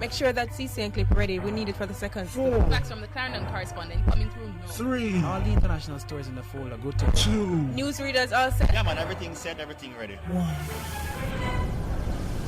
Make sure that CC and clip ready. We need it for the second. 4. Facts from the Clarendon correspondent coming through now. 3. All the international stories in the folder. Good to 2. Newsreaders all set. Yeah, man, everything set, everything ready. 1.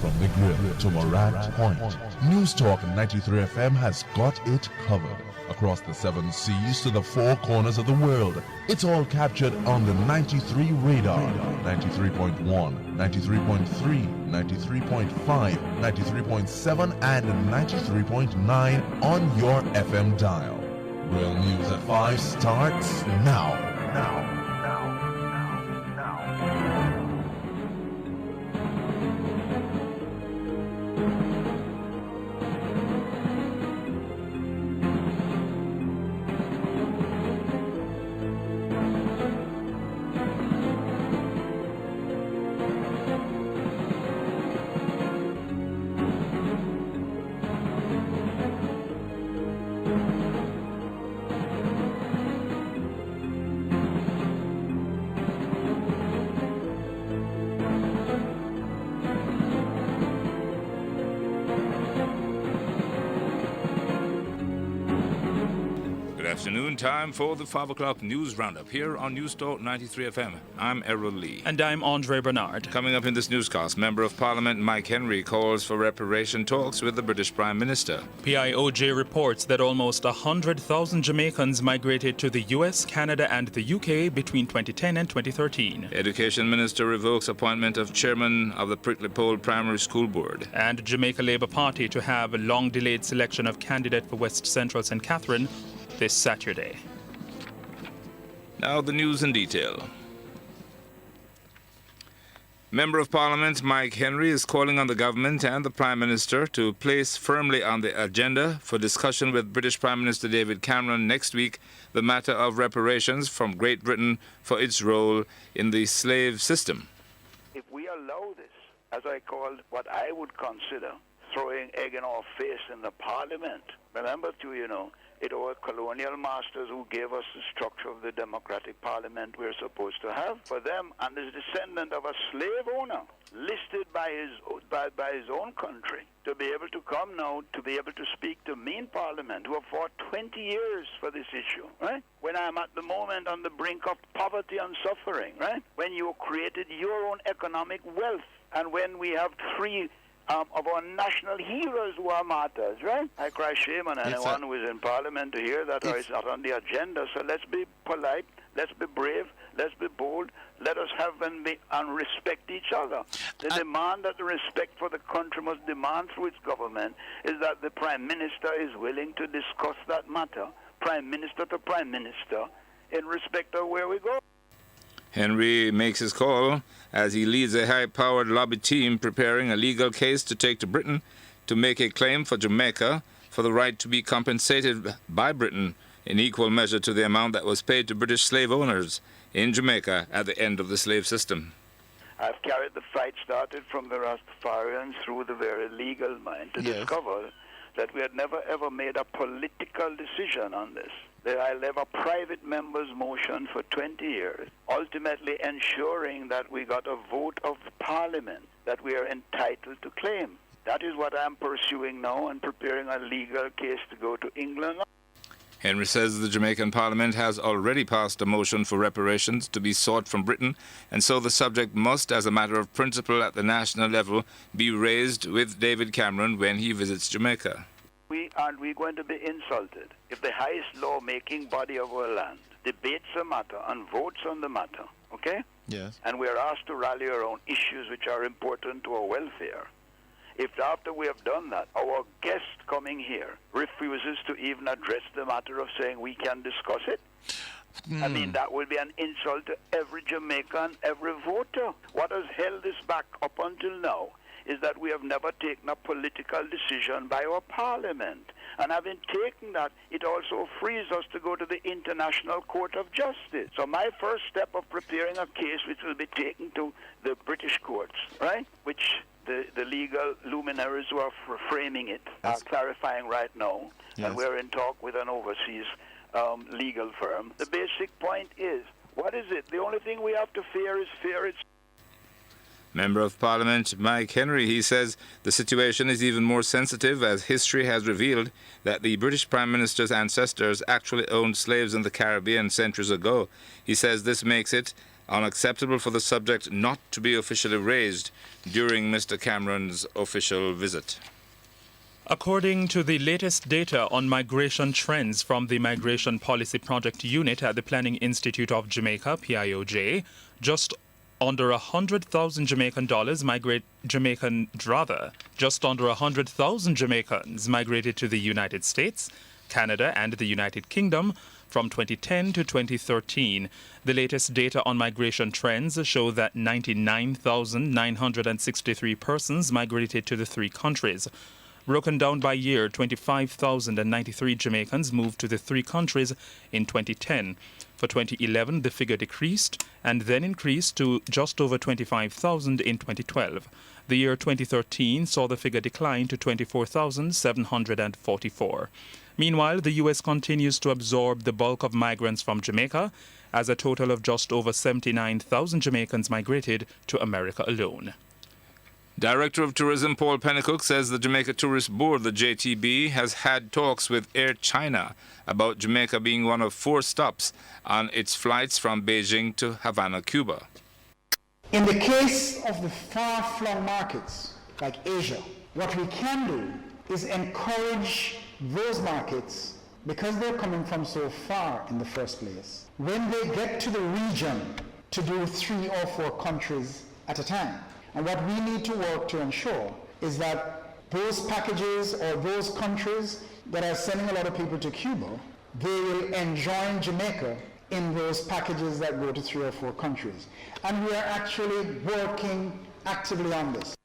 From the Grill to Morant Point, News Talk 93 FM has got it covered. Across the 7 seas to the 4 corners of the world, it's all captured on the 93 radar, 93.1, 93.3, 93.5, 93.7 and 93.9 on your FM dial. Real News at 5 starts now. Afternoon time for the 5 o'clock news roundup here on News Talk 93 FM. I'm Errol Lee. And I'm Andre Bernard. Coming up in this newscast, Member of Parliament Mike Henry calls for reparation talks with the British Prime Minister. PIOJ reports that almost 100,000 Jamaicans migrated to the US, Canada and the UK between 2010 and 2013. Education Minister revokes appointment of Chairman of the Prickly Pole Primary School Board. And Jamaica Labour Party to have a long-delayed selection of candidate for West Central St. Catherine this Saturday. Now the news in detail. Member of Parliament Mike Henry is calling on the government and the Prime Minister to place firmly on the agenda for discussion with British Prime Minister David Cameron next week the matter of reparations from Great Britain for its role in the slave system. If we allow this, as I called what I would consider throwing egg in our face in the Parliament, remember too, it was colonial masters who gave us the structure of the democratic parliament we're supposed to have. For them, and as descendant of a slave owner listed by his own country, to be able to come now, to be able to speak to me in parliament, who have fought 20 years for this issue, right? When I'm at the moment on the brink of poverty and suffering, right? When you created your own economic wealth, and when we have 3 of our national heroes who are martyrs, right? I cry shame on anyone who is in Parliament to hear that or is not on the agenda. So let's be polite, let's be brave, let's be bold, let us have and respect each other. The demand that the respect for the country must demand through its government is that the Prime Minister is willing to discuss that matter, Prime Minister to Prime Minister, in respect of where we go. Henry makes his call as he leads a high-powered lobby team preparing a legal case to take to Britain to make a claim for Jamaica for the right to be compensated by Britain in equal measure to the amount that was paid to British slave owners in Jamaica at the end of the slave system. I've carried the fight started from the Rastafarians through the very legal mind to discover that we had never ever made a political decision on this. That I led a private member's motion for 20 years, ultimately ensuring that we got a vote of Parliament that we are entitled to claim. That is what I'm pursuing now and preparing a legal case to go to England. Henry says the Jamaican Parliament has already passed a motion for reparations to be sought from Britain, and so the subject must, as a matter of principle at the national level, be raised with David Cameron when he visits Jamaica. Aren't we going to be insulted if the highest law-making body of our land debates a matter and votes on the matter, okay? Yes. And we are asked to rally around issues which are important to our welfare. If after we have done that, our guest coming here refuses to even address the matter of saying we can discuss it, I mean, that will be an insult to every Jamaican, every voter. What has held this back up until now is that we have never taken a political decision by our Parliament. And having taken that, it also frees us to go to the International Court of Justice. So my first step of preparing a case which will be taken to the British courts, right, which the legal luminaries who are framing it are clarifying right now, and we're in talk with an overseas legal firm. The basic point is, what is it? The only thing we have to fear is fear itself. Member of Parliament Mike Henry, he says the situation is even more sensitive as history has revealed that the British Prime Minister's ancestors actually owned slaves in the Caribbean centuries ago. He says this makes it unacceptable for the subject not to be officially raised during Mr. Cameron's official visit. According to the latest data on migration trends from the Migration Policy Project Unit at the Planning Institute of Jamaica, PIOJ, just under 100,000 just under 100,000 Jamaicans migrated to the United States, Canada and the United Kingdom from 2010 to 2013. The latest data on migration trends show that 99,963 persons migrated to the three countries. Broken down by year, 25,093 Jamaicans moved to the three countries in 2010. For 2011, the figure decreased and then increased to just over 25,000 in 2012. The year 2013 saw the figure decline to 24,744. Meanwhile, the U.S. continues to absorb the bulk of migrants from Jamaica, as a total of just over 79,000 Jamaicans migrated to America alone. Director of Tourism Paul Pennycook says the Jamaica Tourist Board, the JTB, has had talks with Air China about Jamaica being one of 4 stops on its flights from Beijing to Havana, Cuba. In the case of the far-flung markets like Asia, what we can do is encourage those markets, because they're coming from so far in the first place, when they get to the region, to do 3 or 4 countries at a time. And what we need to work to ensure is that those packages or those countries that are sending a lot of people to Cuba, they will enjoin Jamaica in those packages that go to 3 or 4 countries. And we are actually working actively on this.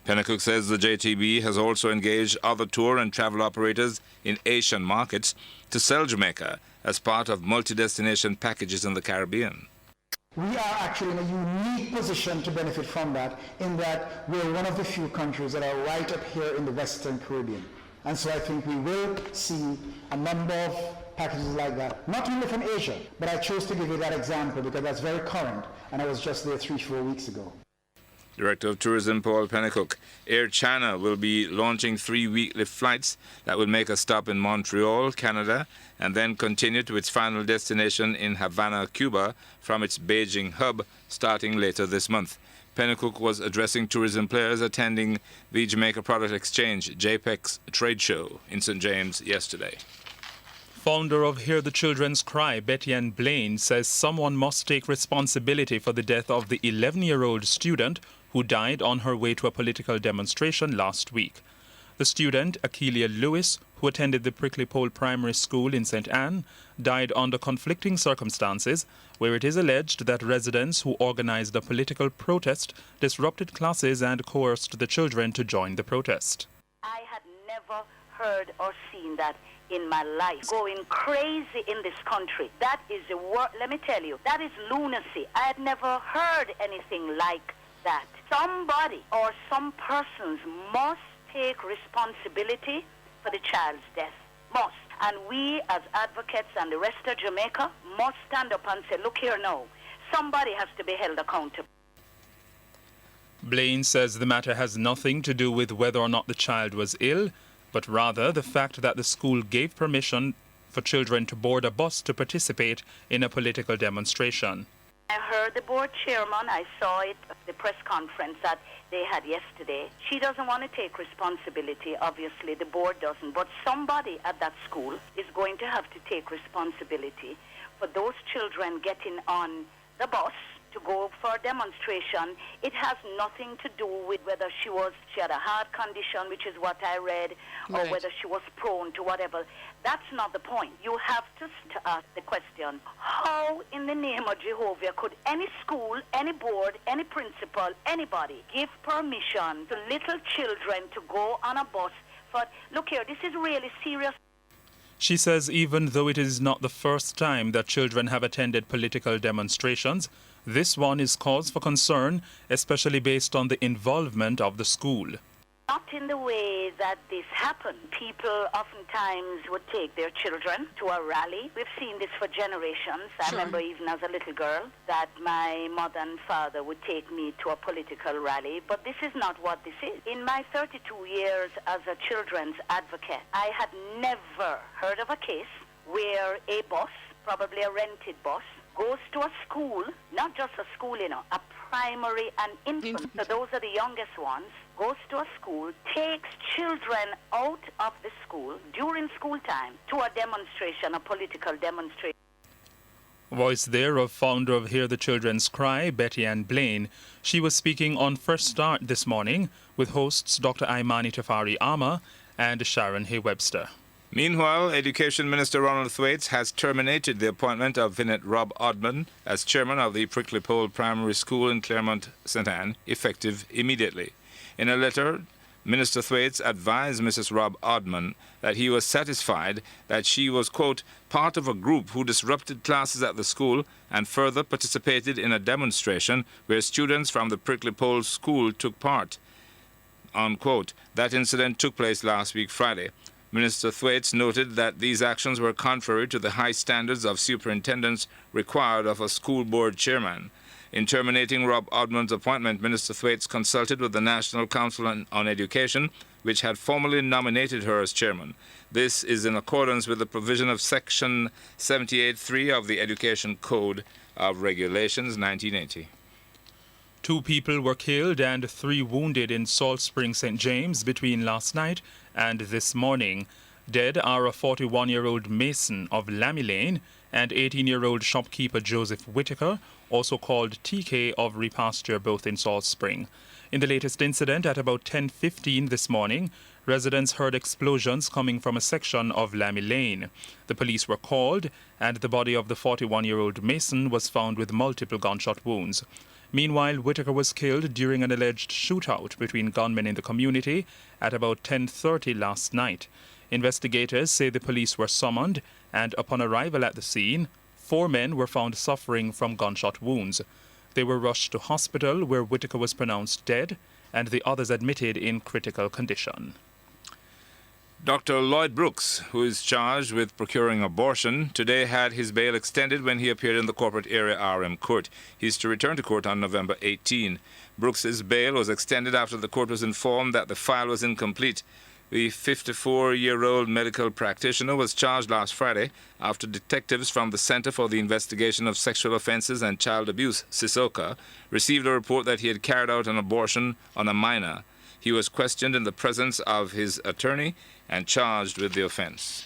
Pennycook says the JTB has also engaged other tour and travel operators in Asian markets to sell Jamaica as part of multi-destination packages in the Caribbean. We are actually in a unique position to benefit from that, in that we're one of the few countries that are right up here in the Western Caribbean. And so I think we will see a number of packages like that, not only from Asia, but I chose to give you that example because that's very current, and I was just there 3-4 weeks ago. Director of Tourism Paul Pennycook. Air China will be launching 3 weekly flights that will make a stop in Montreal, Canada, and then continue to its final destination in Havana, Cuba, from its Beijing hub starting later this month. Pennycook was addressing tourism players attending the Jamaica Product Exchange, JPEX, trade show in St. James yesterday. Founder of Hear the Children's Cry, Betty Ann Blaine, says someone must take responsibility for the death of the 11-year-old student who died on her way to a political demonstration last week. The student, Akeelia Lewis, who attended the Prickly Pole Primary School in St. Anne, died under conflicting circumstances, where it is alleged that residents who organized a political protest disrupted classes and coerced the children to join the protest. I had never heard or seen that in my life. Going crazy in this country. That is the word, let me tell you, that is lunacy. I had never heard anything like that. Somebody or some persons must take responsibility for the child's death. Must. And we as advocates and the rest of Jamaica must stand up and say, look here now, somebody has to be held accountable. Blaine says the matter has nothing to do with whether or not the child was ill, but rather the fact that the school gave permission for children to board a bus to participate in a political demonstration. I heard the board chairman, I saw it at the press conference that they had yesterday. She doesn't want to take responsibility, obviously the board doesn't, but somebody at that school is going to have to take responsibility for those children getting on the bus to go for a demonstration. It has nothing to do with whether she had a heart condition, which is what I read, or whether she was prone to whatever. That's not the point. You have to ask the question, how in the name of Jehovah could any school, any board, any principal, anybody give permission to little children to go on a bus for, look here, this is really serious. She says even though it is not the first time that children have attended political demonstrations, this one is cause for concern, especially based on the involvement of the school. Not in the way that this happened. People oftentimes would take their children to a rally. We've seen this for generations. I remember even as a little girl that my mother and father would take me to a political rally. But this is not what this is. In my 32 years as a children's advocate, I had never heard of a case where a bus, probably a rented bus, goes to a school, not just a school, a primary and infant, so those are the youngest ones, goes to a school, takes children out of the school during school time to a demonstration, a political demonstration. Voice there of founder of Hear the Children's Cry, Betty Ann Blaine. She was speaking on First Start this morning with hosts Dr. Imani Tafari Ama and Sharon Hay Webster. Meanwhile, Education Minister Ronald Thwaites has terminated the appointment of Vinnet Rob Odman as chairman of the Prickly Pole Primary School in Claremont St. Anne, effective immediately. In a letter, Minister Thwaites advised Mrs. Rob Odman that he was satisfied that she was, quote, part of a group who disrupted classes at the school and further participated in a demonstration where students from the Prickly Pole School took part, unquote. That incident took place last week Friday. Minister Thwaites noted that these actions were contrary to the high standards of superintendence required of a school board chairman. In terminating Rob Odman's appointment, Minister Thwaites consulted with the National Council on Education, which had formally nominated her as chairman. This is in accordance with the provision of Section 78.3 of the Education Code of Regulations 1980. 2 people were killed and 3 wounded in Salt Spring, St. James between last night and this morning. Dead are a 41-year-old mason of Lammy Lane and 18-year-old shopkeeper Joseph Whitaker, also called TK of Repasture, both in Salt Spring. In the latest incident at about 10:15 this morning, residents heard explosions coming from a section of Lammy Lane. The police were called and the body of the 41-year-old mason was found with multiple gunshot wounds. Meanwhile, Whitaker was killed during an alleged shootout between gunmen in the community at about 10:30 last night. Investigators say the police were summoned, and upon arrival at the scene, 4 men were found suffering from gunshot wounds. They were rushed to hospital where Whitaker was pronounced dead and the others admitted in critical condition. Dr. Lloyd Brooks, who is charged with procuring abortion, today had his bail extended when he appeared in the corporate area RM court. He is to return to court on November 18. Brooks's bail was extended after the court was informed that the file was incomplete. The 54-year-old medical practitioner was charged last Friday after detectives from the Center for the Investigation of Sexual Offenses and Child Abuse, CISOCA, received a report that he had carried out an abortion on a minor. He was questioned in the presence of his attorney and charged with the offense.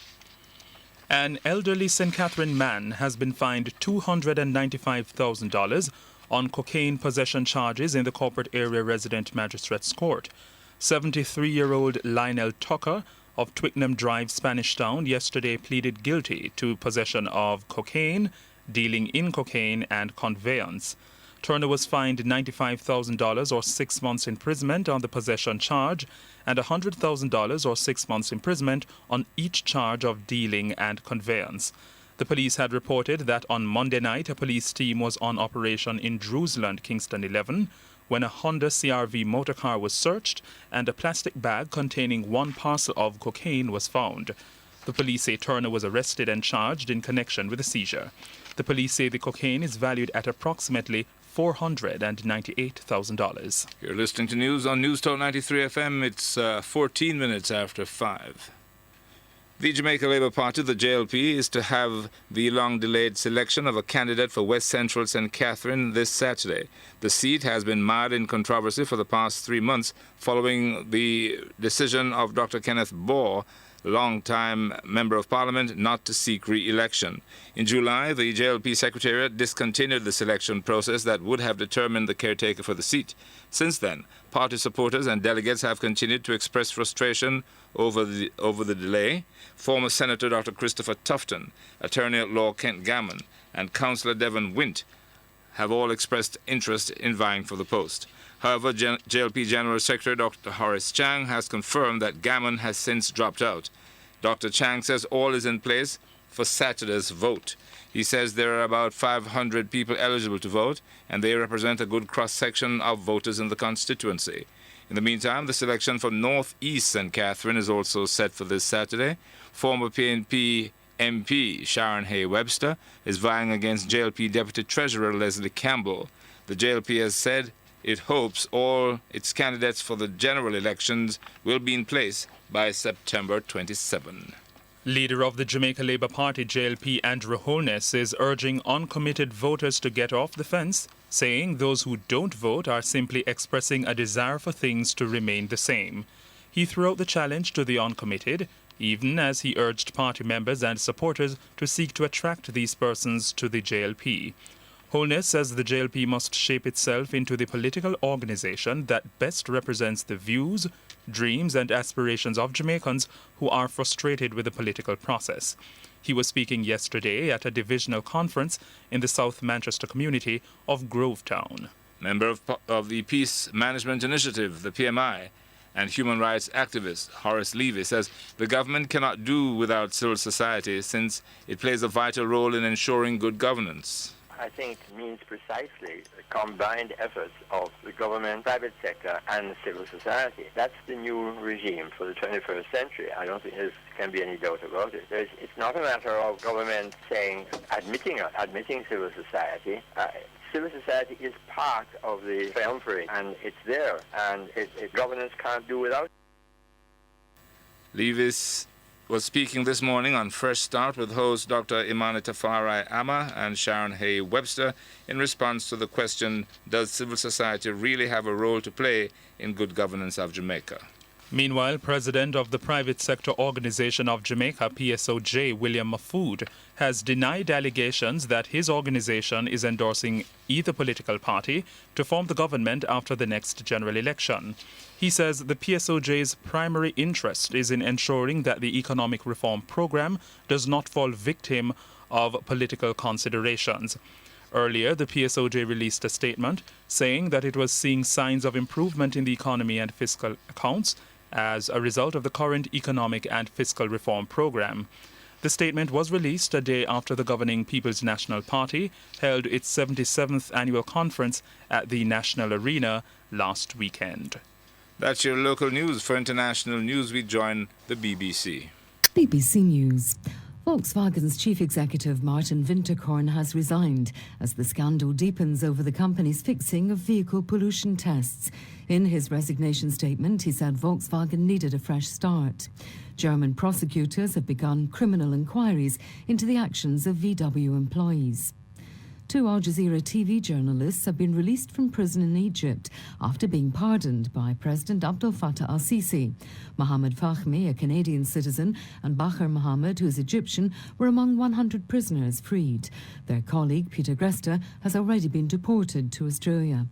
An elderly St. Catherine man has been fined $295,000 on cocaine possession charges in the corporate area resident magistrate's court. 73-year-old Lionel Tucker of Twickenham Drive, Spanish Town, yesterday pleaded guilty to possession of cocaine, dealing in cocaine, and conveyance. Turner was fined $95,000 or 6 months imprisonment on the possession charge and $100,000 or 6 months imprisonment on each charge of dealing and conveyance. The police had reported that on Monday night a police team was on operation in Drewsland, Kingston 11, when a Honda CR-V motorcar was searched and a plastic bag containing 1 parcel of cocaine was found. The police say Turner was arrested and charged in connection with the seizure. The police say the cocaine is valued at approximately $498,000. You're listening to news on News Talk 93 FM. It's 14 minutes after 5. The Jamaica Labour Party, the JLP, is to have the long-delayed selection of a candidate for West Central St. Catherine this Saturday. The seat has been mired in controversy for the past 3 months following the decision of Dr. Kenneth Baugh, long-time Member of Parliament, not to seek re-election. In July, the JLP Secretariat discontinued the selection process that would have determined the caretaker for the seat. Since then, party supporters and delegates have continued to express frustration over the delay. Former Senator Dr. Christopher Tufton, Attorney-at-Law Kent Gammon, and Councillor Devon Wint have all expressed interest in vying for the post. However, JLP General Secretary Dr. Horace Chang has confirmed that Gammon has since dropped out. Dr. Chang says all is in place for Saturday's vote. He says there are about 500 people eligible to vote, and they represent a good cross-section of voters in the constituency. In the meantime, the selection for North East St. Catherine is also set for this Saturday. Former PNP MP Sharon Hay Webster is vying against JLP Deputy Treasurer Leslie Campbell. The JLP has said it hopes all its candidates for the general elections will be in place by September 27. Leader of the Jamaica Labour Party, JLP, Andrew Holness, is urging uncommitted voters to get off the fence, saying those who don't vote are simply expressing a desire for things to remain the same. He threw out the challenge to the uncommitted, even as he urged party members and supporters to seek to attract these persons to the JLP. Holness says the JLP must shape itself into the political organization that best represents the views, dreams and aspirations of Jamaicans who are frustrated with the political process. He was speaking yesterday at a divisional conference in the South Manchester community of Grovetown. Member of the Peace Management Initiative, the PMI, and human rights activist Horace Levy says the government cannot do without civil society since it plays a vital role in ensuring good governance. I think means precisely the combined efforts of the government, private sector, and civil society. That's the new regime for the 21st century. I don't think there can be any doubt about it. It's not a matter of government saying, admitting civil society. Civil society is part of the triumvirate, and it's there, and governance can't do without it. Levis was speaking this morning on Fresh Start with host Dr. Imani Tafari Amma and Sharon Hay Webster in response to the question, does civil society really have a role to play in good governance of Jamaica? Meanwhile, President of the Private Sector Organization of Jamaica, PSOJ, William Mahfood, has denied allegations that his organization is endorsing either political party to form the government after the next general election. He says the PSOJ's primary interest is in ensuring that the economic reform program does not fall victim of political considerations. Earlier, the PSOJ released a statement saying that it was seeing signs of improvement in the economy and fiscal accounts as a result of the current economic and fiscal reform program. The statement was released a day after the governing People's National Party held its 77th annual conference at the National Arena last weekend. That's your local news. For international news, we join the BBC. BBC News. Volkswagen's chief executive Martin Winterkorn has resigned as the scandal deepens over the company's fixing of vehicle pollution tests. In his resignation statement, he said Volkswagen needed a fresh start. German prosecutors have begun criminal inquiries into the actions of VW employees. 2 Al Jazeera TV journalists have been released from prison in Egypt after being pardoned by President Abdel Fattah al-Sisi. Mohamed Fahmy, a Canadian citizen, and Bacher Mohamed, who is Egyptian, were among 100 prisoners freed. Their colleague, Peter Gresta, has already been deported to Australia.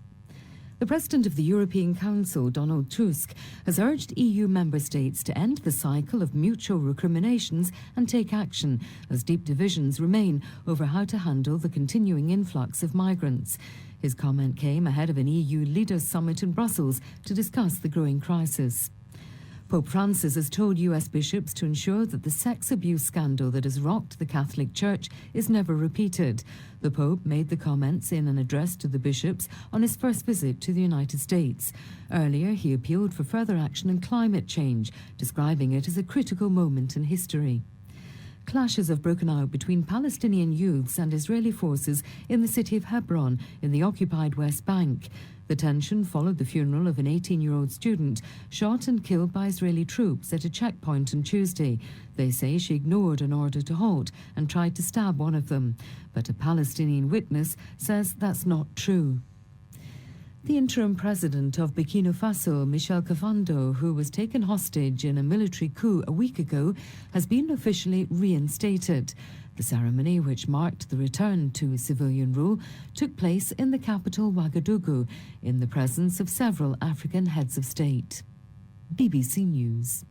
The President of the European Council, Donald Tusk, has urged EU member states to end the cycle of mutual recriminations and take action, as deep divisions remain over how to handle the continuing influx of migrants. His comment came ahead of an EU leaders' summit in Brussels to discuss the growing crisis. Pope Francis has told US bishops to ensure that the sex abuse scandal that has rocked the Catholic Church is never repeated. The Pope made the comments in an address to the bishops on his first visit to the United States. Earlier, he appealed for further action on climate change, describing it as a critical moment in history. Clashes have broken out between Palestinian youths and Israeli forces in the city of Hebron in the occupied West Bank. The tension followed the funeral of an 18-year-old student shot and killed by Israeli troops at a checkpoint on Tuesday. They say she ignored an order to halt and tried to stab one of them. But a Palestinian witness says that's not true. The interim president of Burkina Faso, Michel Kafando, who was taken hostage in a military coup a week ago, has been officially reinstated. The ceremony, which marked the return to civilian rule, took place in the capital Ouagadougou in the presence of several African heads of state. BBC News.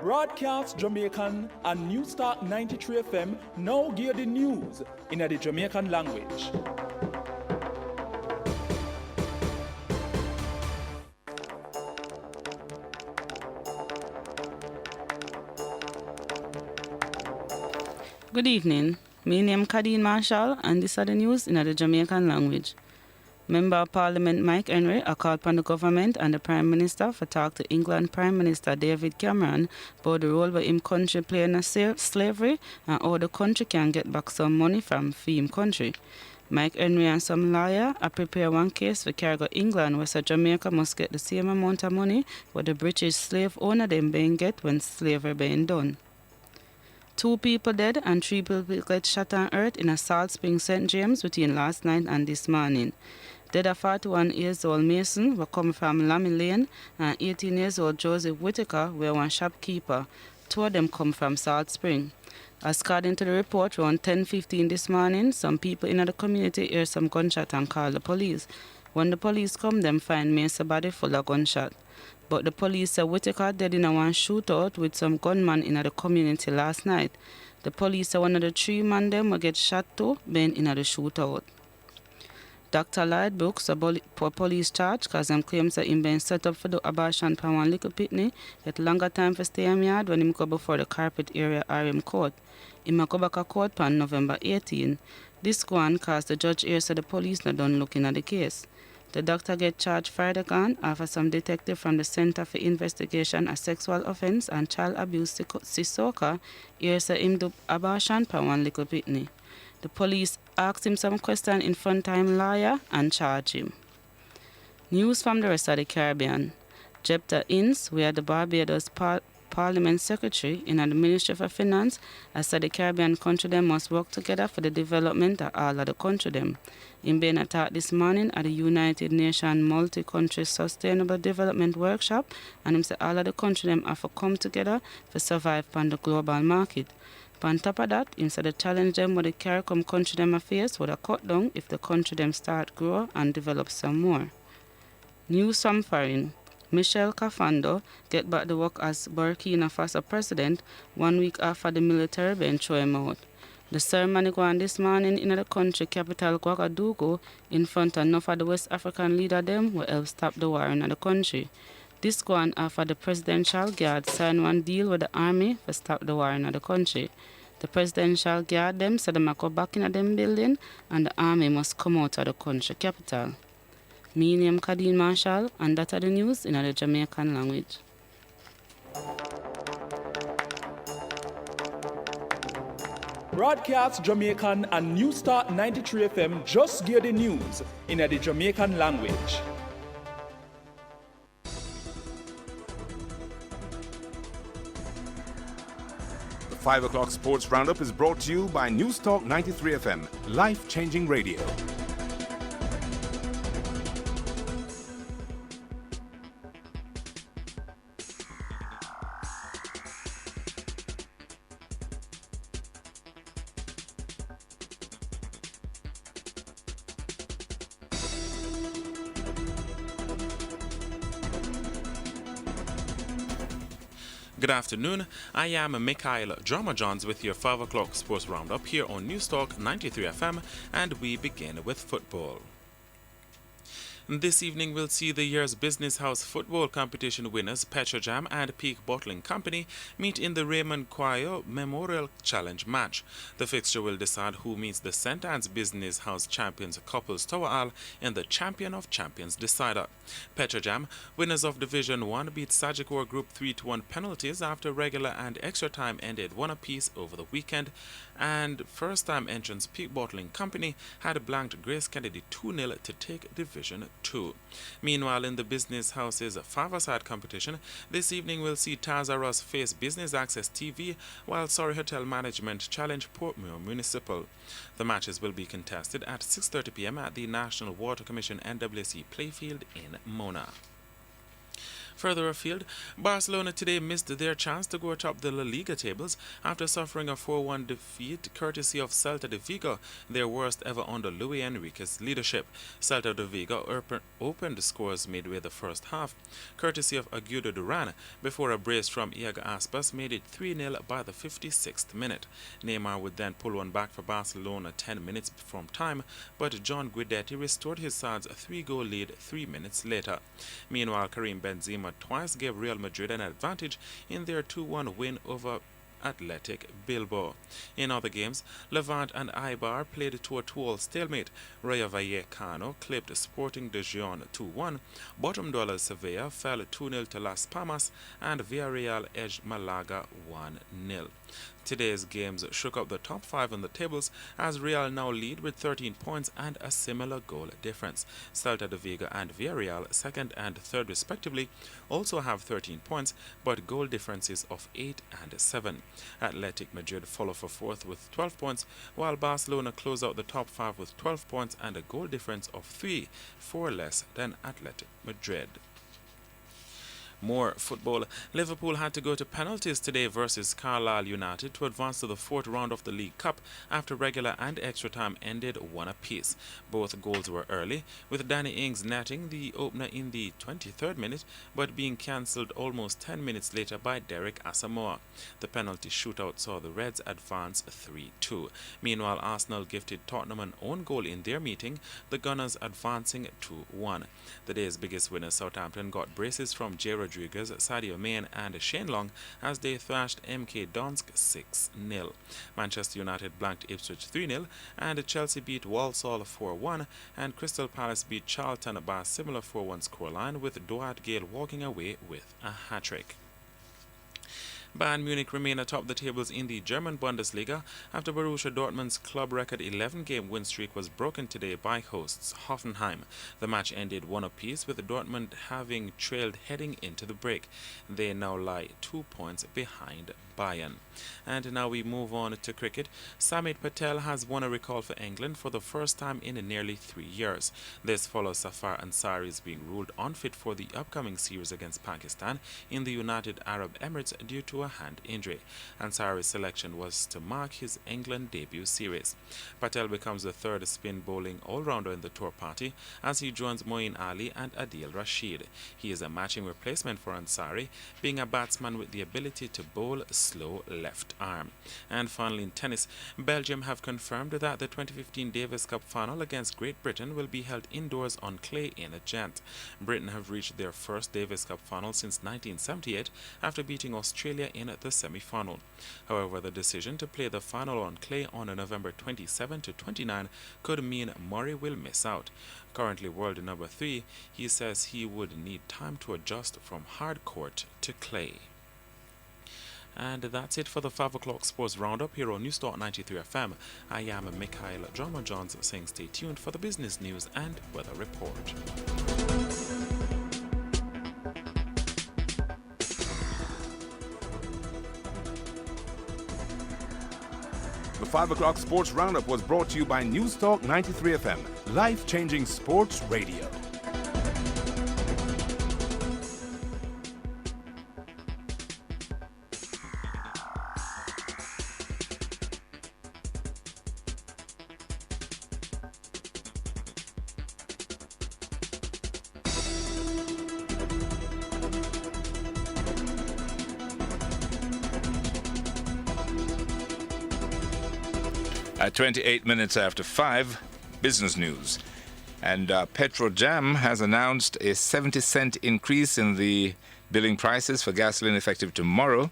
Broadcast Jamaican and Newscast 93 FM now gear the news in the Jamaican language. Good evening. My name is Kadeen Marshall, and this are the news in the Jamaican language. Member of Parliament Mike Henry called upon the government and the Prime Minister for talk to England Prime Minister David Cameron about the role where him country play in slavery and how the country can get back some money from him country. Mike Henry and some lawyer prepare one case for carry England where Jamaica must get the same amount of money what the British slave owner them being get when slavery being done. 2 people dead and 3 people get shot and hurt in a Salt Spring St. James between last night and this morning. Dead a 41 years old Mason were coming from Lammy Lane and 18 years old Joseph Whitaker were one shopkeeper. 2 of them come from Salt Spring. As according to the report, around 10:15 this morning, some people in the community hear some gunshot and call the police. When the police come, them find Mason body full of gunshot. But the police say Whitaker dead in a one shootout with some gunman in the community last night. The police say one of the 3 men them will get shot too, being in the shootout. Dr. Lloyd Brooks, a police charge, because him claims that him been set up for the abortion for one little pitney, get longer time for stay in yard when him go before the Carpet Area RM Court. Him go back a court on November 18. This go on cause the judge here said the police not done looking at the case. The doctor get charged Friday gone after some detective from the Center for Investigation of Sexual Offense and Child Abuse Sisoka here said him do abortion for one little pitney. The police asked him some question in front of him lawyer and charged him. News from the rest of the Caribbean. Jepta Ince, where the Barbados Parliament Secretary in the Ministry for Finance, has said the Caribbean country them must work together for the development of all of the country them. In being attacked this morning at the United Nations Multi-Country Sustainable Development Workshop, and him say all of the country them have to come together to survive on the global market. On top of that, him said the challenge them with the CARICOM country them face would have cut down if the country them start grow and develop some more. News from foreign. Michel Kafando get back to work as Burkina Faso president 1 week after the military been throw him out. The ceremony go on this morning in the country capital Ouagadougou in front of enough of the West African leader them will help stop the war in the country. This go on after the Presidential Guard signed one deal with the army to stop the war in the country. The Presidential Guard them said they must go back in them building and the army must come out of the country capital. Me name Kadeen Marshall and that are the news in the Jamaican language. Broadcast Jamaican and Newstar 93 FM just give the news in the Jamaican language. The 5 o'clock Sports Roundup is brought to you by Newstalk 93 FM, life-changing radio. Good afternoon, I am Mikhail Drama Johns with your 5 o'clock Sports Roundup here on Newstalk 93 FM, and we begin with football. This evening we'll see the year's Business House football competition winners Petrojam and Peak Bottling Company meet in the Raymond Quayle Memorial Challenge match. The fixture will decide who meets the St. Anne's Business House champions couples Tawa'al in the Champion of Champions decider. Petrojam, winners of Division 1, beat Sagicor Group 3-1 penalties after regular and extra time ended 1 apiece over the weekend, and first-time entrants Peak Bottling Company had blanked Grace Kennedy 2-0 to take Division 2. Meanwhile, in the Business House's five-a-side competition, this evening we'll see Taza Ross face Business Access TV, while Surrey Hotel Management challenge Portmore Municipal. The matches will be contested at 6:30 p.m. at the National Water Commission NWC playfield in Mona. Further afield, Barcelona today missed their chance to go atop the La Liga tables after suffering a 4-1 defeat courtesy of Celta de Vigo, their worst ever under Luis Enrique's leadership. Celta de Vigo opened the scores midway the first half, courtesy of Agudo Duran, before a brace from Iago Aspas made it 3-0 by the 56th minute. Neymar would then pull one back for Barcelona 10 minutes from time, but John Guidetti restored his side's 3-goal lead 3 minutes later. Meanwhile, Karim Benzema twice gave Real Madrid an advantage in their 2-1 win over Athletic Bilbao. In other games, Levant and Eibar played to a 2-all stalemate. Rayo Vallecano clipped Sporting de Gijón 2-1. Bottom dwellers Sevilla fell 2-0 to Las Palmas, and Villarreal edged Malaga 1-0. Today's games shook up the top 5 on the tables as Real now lead with 13 points and a similar goal difference. Celta de Vigo and Villarreal, second and third respectively, also have 13 points but goal differences of 8 and 7. Athletic Madrid follow for fourth with 12 points, while Barcelona close out the top 5 with 12 points and a goal difference of 3, 4 less than Athletic Madrid. More football. Liverpool had to go to penalties today versus Carlisle United to advance to the fourth round of the League Cup after regular and extra time ended 1 apiece. Both goals were early, with Danny Ings netting the opener in the 23rd minute but being cancelled almost 10 minutes later by Derek Asamoah. The penalty shootout saw the Reds advance 3-2. Meanwhile, Arsenal gifted Tottenham an own goal in their meeting, the Gunners advancing 2-1. The day's biggest winner, Southampton, got braces from J. Rodriguez, Sadio Mane and Shane Long as they thrashed MK Donsk 6-0. Manchester United blanked Ipswich 3-0 and Chelsea beat Walsall 4-1 and Crystal Palace beat Charlton by a similar 4-1 scoreline, with Duarte Gale walking away with a hat-trick. Bayern Munich remain atop the tables in the German Bundesliga after Borussia Dortmund's club record 11-game win streak was broken today by hosts Hoffenheim. The match ended 1 apiece, with Dortmund having trailed heading into the break. They now lie 2 points behind Bayern. And now we move on to cricket. Samit Patel has won a recall for England for the first time in nearly 3 years. This follows Safar Ansari's being ruled unfit for the upcoming series against Pakistan in the United Arab Emirates due to a hand injury. Ansari's selection was to mark his England debut series. Patel becomes the third spin bowling all-rounder in the tour party as he joins Moeen Ali and Adil Rashid. He is a matching replacement for Ansari, being a batsman with the ability to bowl slow left arm. And finally, in tennis, Belgium have confirmed that the 2015 Davis Cup final against Great Britain will be held indoors on clay in Ghent. Britain have reached their first Davis Cup final since 1978 after beating Australia in the semi-final. However, the decision to play the final on clay on November 27 to 29 could mean Murray will miss out. Currently world number 3, he says he would need time to adjust from hard court to clay. And that's it for the 5 o'clock sports roundup here on Newstalk 93 FM. I am Mikhail Drama Johns saying stay tuned for the business news and weather report. The 5 o'clock sports roundup was brought to you by Newstalk 93 FM, life-changing sports radio. At 28 minutes after 5, business news. And Petrojam has announced a 70-cent increase in the billing prices for gasoline effective tomorrow.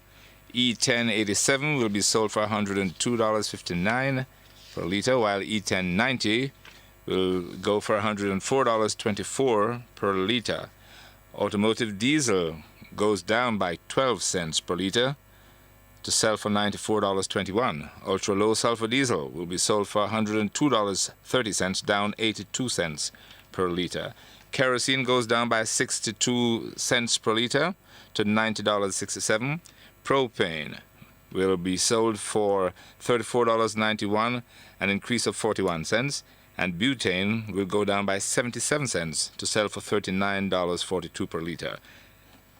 E1087 will be sold for $102.59 per liter, while E1090 will go for $104.24 per liter. Automotive diesel goes down by 12 cents per liter to sell for $94.21. Ultra-low sulfur diesel will be sold for $102.30, down 82 cents per liter. Kerosene goes down by 62 cents per liter to $90.67. Propane will be sold for $34.91, an increase of 41 cents. And butane will go down by 77 cents to sell for $39.42 per liter.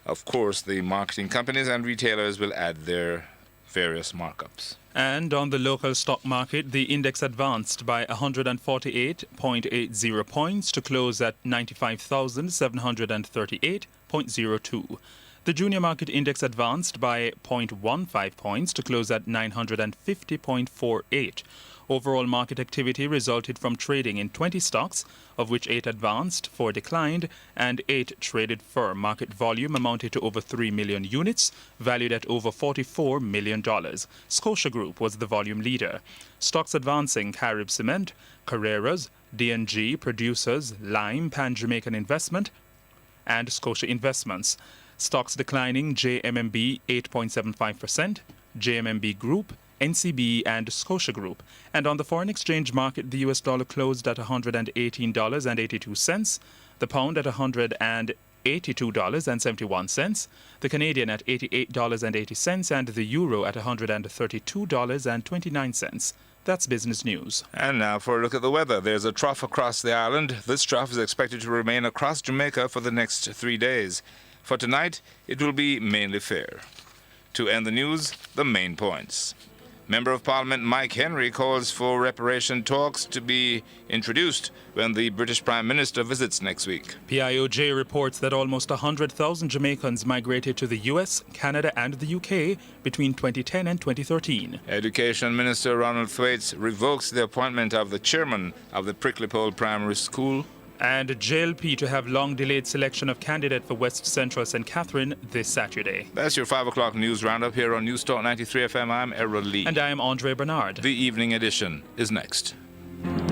Of course, the marketing companies and retailers will add their various markups. And on the local stock market, the index advanced by 148.80 points to close at 95,738.02. The junior market index advanced by 0.15 points to close at 950.48. Overall market activity resulted from trading in 20 stocks, of which 8 advanced, 4 declined, and 8 traded firm. Market volume amounted to over 3 million units, valued at over $44 million. Scotia Group was the volume leader. Stocks advancing: Carib Cement, Carreras, D&G, Producers, Lime, Pan Jamaican Investment, and Scotia Investments. Stocks declining: JMMB 8.75%, JMMB Group, NCB, and Scotia Group. And on the foreign exchange market, the US dollar closed at $118.82, the pound at $182.71, the Canadian at $88.80, and the euro at $132.29. That's business news. And now for a look at the weather. There's a trough across the island. This trough is expected to remain across Jamaica for the next 3 days. For tonight, it will be mainly fair. To end the news, the main points. Member of Parliament Mike Henry calls for reparation talks to be introduced when the British Prime Minister visits next week. PIOJ reports that almost 100,000 Jamaicans migrated to the US, Canada, and the UK between 2010 and 2013. Education Minister Ronald Thwaites revokes the appointment of the chairman of the Prickly Pole Primary School. And JLP to have long-delayed selection of candidate for West Central St. Catherine this Saturday. That's your 5 o'clock news roundup here on Newstalk 93 FM. I'm Errol Lee. And I am Andre Bernard. The evening edition is next.